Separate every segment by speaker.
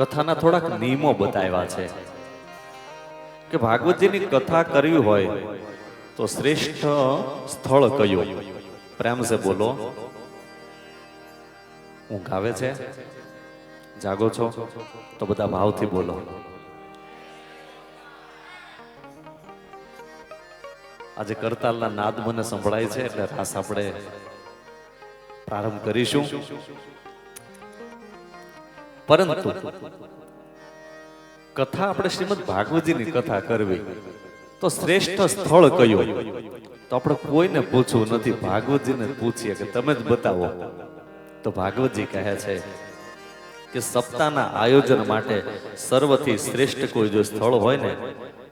Speaker 1: કથાના થોડાક નિયમો બતાવ્યા છે કે ભાગવતજીની કથા કરવી હોય તો શ્રેષ્ઠ સ્થળ કયું? પ્રેમ સે બોલો. ઊંઘ આવે છે? જાગો છો તો બધા ભાવથી બોલો. આજે કરતાલના નાદ મને સંભળાય છે એટલે રાસ આપણે પ્રારંભ કરીશું. પરંતુ કથા આપણે શ્રીમદ ભાગવતજીની કથા કરવી તો શ્રેષ્ઠ સ્થળ કયું? તો આપણે કોઈને પૂછવું નથી, ભાગવતજીને પૂછીએ કે તમે જ બતાવો. તો ભાગવતજી કહે છે કે સપ્તાહના આયોજન માટે સર્વથી શ્રેષ્ઠ કોઈ જો સ્થળ હોય ને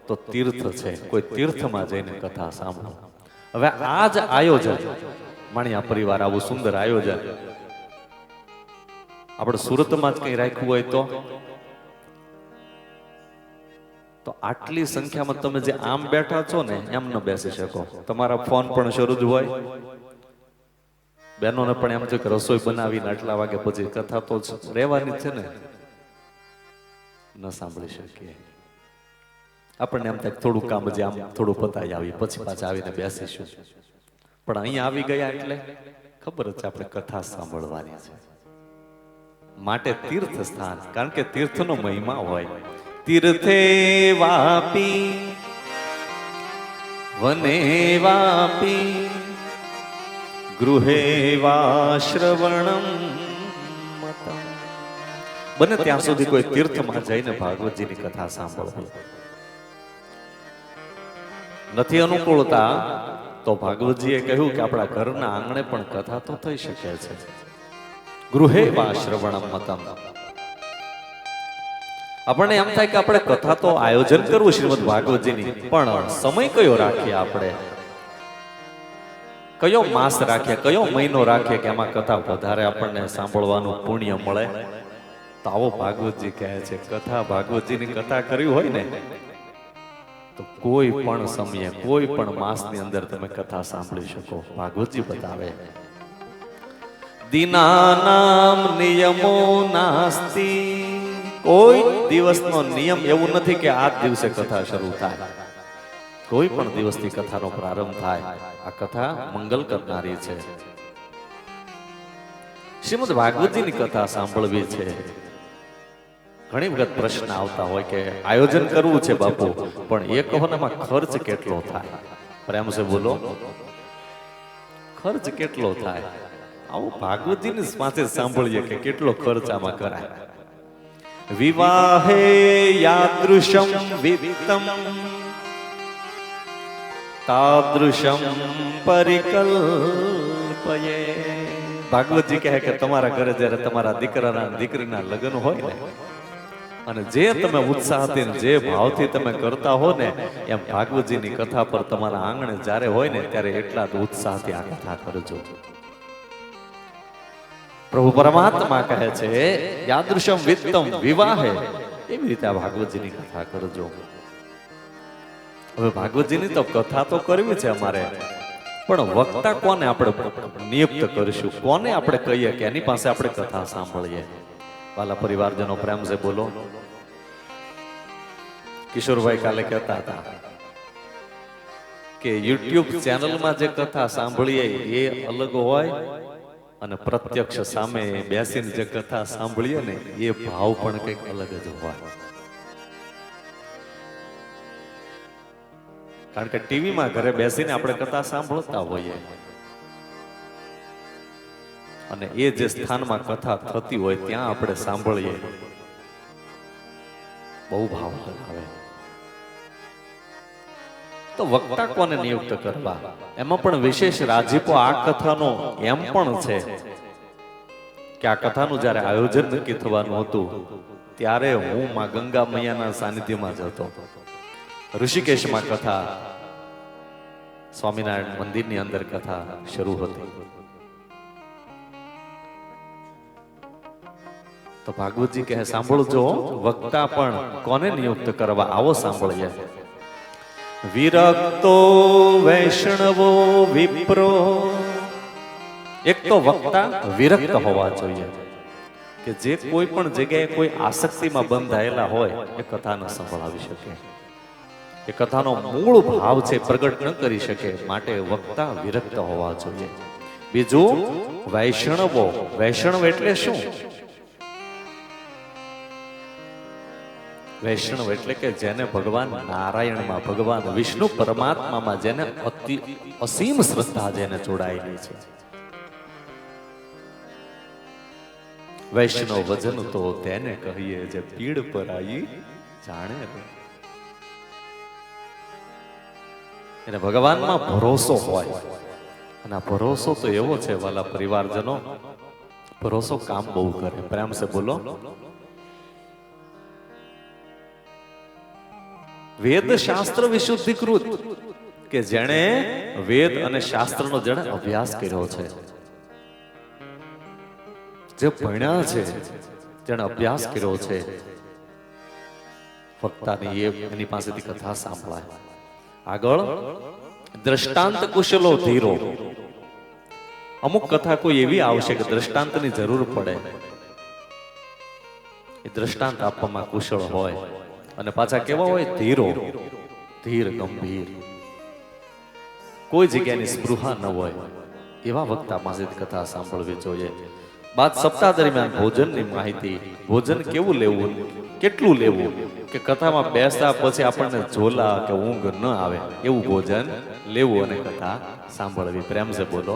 Speaker 1: તો તીર્થ છે. કોઈ તીર્થમાં જઈને કથા સાંભળો. હવે આ જ આયોજન માણિયા પરિવાર આવું સુંદર આયોજન આપણે સુરતમાં જ કઈ રાખ્યું હોય તો આટલી સંખ્યામાં તમે જે આમ બેઠા છો ને એમ ન બેસી શકો. તમારા ફોન પણ શરૂ જ હોય. બહેનોને પણ એમ છે કે રસોઈ બનાવીને આટલા વાગે પછી કથા તો રહેવાની છે ને, ન સાંભળી શકીએ. આપણને એમ થાય થોડું કામ જે આમ થોડું પતાઈ આવી પછી પાછા આવીને બેસીશું. પણ અહીંયા આવી ગયા એટલે ખબર જ છે આપણે કથા સાંભળવાની છે. માટે તીર્થ સ્થાન, કારણ કે તીર્થનો મહિમા હોય. તીર્થે વાપી વને વાપી ગૃહે વા શ્રવણમ. બને ત્યાં સુધી કોઈ તીર્થમાં જઈને ભાગવતજીની કથા સાંભળવી. નથી અનુકૂળતા તો ભાગવતજીએ કહ્યું કે આપણા ઘરના આંગણે પણ કથા તો થઈ શકે છે. ગૃહે વા શ્રવણમ મતમ. આપણને એમ થાય કે આપણે કથા તો આયોજન કરવું શ્રીમદ ભાગવતજીની, પણ સમય કયો રાખીએ? આપણે કયો માસ રાખીએ, કયો મહિનો રાખીએ કે એમાં કથા વધારે આપણને સાંભળવાનું પુણ્ય મળે? તો આવો ભાગવતજી કહે છે કથા ભાગવતજીની કથા કરવી હોય ને તો કોઈ પણ સમયે કોઈ પણ માસની અંદર તમે કથા સાંભળી શકો. ભાગવતજી બતાવે દીનાનામ નિયમો નાસ્તિ. કોઈ દિવસનો નિયમ એવું નથી કે આ દિવસે કથા શરૂ થાય. કોઈ પણ દિવસથી કથાનો પ્રારંભ થાય. આ કથા મંગલ કરનારી છે. શ્રીમદ ભાગવતજીની કથા સાંભળવી છે. ઘણી વખત પ્રશ્ન આવતા હોય કે આયોજન કરવું છે બાપુ, પણ એ કહો ને એમાં ખર્ચ કેટલો થાય? પ્રેમ સે બોલો. ખર્ચ કેટલો થાય? આવું ભાગવતજીની પાસે સાંભળીએ કે કેટલો ખર્ચ આમાં કરાય. વિવાહે યાદૃશમ વિત્તમ તાદૃશમ પરિકલ્પયે. ભાગવતજી કહે કે તમારા ઘરે જ્યારે તમારા દીકરાના દીકરીના લગ્ન હોય ને, અને જે તમે ઉત્સાહથી જે ભાવથી તમે કરતા હો ને, એમ ભાગવતજીની કથા પર તમારા આંગણે જ્યારે હોય ને ત્યારે એટલા જ ઉત્સાહથી આ કથા કરજો. પ્રભુ પરમાત્મા કહે છે યાદૃશમ વિત્તમ વિવાહે. એવી રીતે આ ભાગવતજીની કથા કરજો. હવે ભાગવતજીની તો કથા તો કરવી છે અમારે, પણ વક્તા કોને આપણે નિયુક્ત કરીશું? કોને આપણે કહીએ કે એની પાસે આપણે કથા સાંભળીએ? વાલા પરિવારજનો પ્રેમ સે બોલો. કિશોરભાઈ કાલે કહેતા હતા કે યુટ્યુબ ચેનલમાં જે કથા સાંભળીએ એ અલગ હોય, અને પ્રત્યક્ષ સામે બેસીને જે કથા સાંભળીએ ને એ ભાવ પણ કંઈક અલગ જ હોય. કારણ કે ટીવીમાં ઘરે બેસીને આપણે કથા સાંભળતા હોઈએ, અને એ જે સ્થાનમાં કથા થતી હોય ત્યાં આપણે સાંભળીએ, બહુ ભાવ આવે. તો વક્તા કોને નિયુક્ત કરવા? એમાં પણ વિશેષ રાજીપો આ કથાનો એમ પણ છે કે આ કથાનું જ્યારે આયોજન નક્કી થવાનું હતું ત્યારે હું માં ગંગા મૈયાના સાનિધ્યમાં જ હતો. ઋષિકેશમાં કથા, સ્વામિનારાયણ મંદિરની અંદર કથા શરૂ હતી. તો ભાગવતજી કહે સાંભળજો, વક્તા પણ કોને નિયુક્ત કરવા? આવો સાંભળીએ. વિરક્તો વૈષ્ણવો વિપ્રો. એક તો વક્તા વિરક્ત હોવા જોઈએ, કે કે જે કોઈ પણ જગ્યાએ કોઈ આસક્તિમાં બંધાયેલા હોય એ કથા ન સંભળાવી શકે, એ કથાનો મૂળ ભાવ છે પ્રગટ ન કરી શકે, માટે વક્તા વિરક્ત હોવા જોઈએ. બીજું વૈષ્ણવો, વૈષ્ણવ એટલે શું? વૈષ્ણવ એટલે કે જેને ભગવાન નારાયણમાં, ભગવાન વિષ્ણુ પરમાત્મામાં જેને અસીમ શ્રદ્ધા જેને જોડાયેલી છે. વૈષ્ણવ વજન તો તેને કહીએ જે પીડ પર આવી જાણે. એને ભગવાનમાં ભરોસો હોય, અને આ ભરોસો તો એવો છે વાલા પરિવારજનો, ભરોસો કામ બહુ કરે. પ્રેમ સે બોલો. વેદ શાસ્ત્ર વિશુદ્ધિકૃત, કે જેણે વેદ અને શાસ્ત્રનો જેણે અભ્યાસ કર્યો છે, જે ભણ્યા છે, જેણે અભ્યાસ કર્યો છે, વક્તાની એની પાસેથી કથા સાંભળાય. આગળ દ્રષ્ટાંત કુશલો ધીરો. અમુક કથા કોઈ એવી આવશે કે દ્રષ્ટાંતની જરૂર પડે, એ દ્રષ્ટાંત આપવામાં કુશળ હોય, અને પાછા કેવા હોય? ધીરો, ધીર ગંભીર, કોઈ જગ્યાની સ્પૃહા ન હોય, એવા વક્તા પાસેથી કથા સાંભળવી જોઈએ. બાદ સપ્તાહ દરમિયાન ભોજનની માહિતી, ભોજન કેવું લેવું, કેટલું લેવું, કે કથામાં બેસતા પછી આપણને ઝોલા કે ઊંઘ ન આવે એવું ભોજન લેવું અને કથા સાંભળવી. પ્રેમ સે બોલો.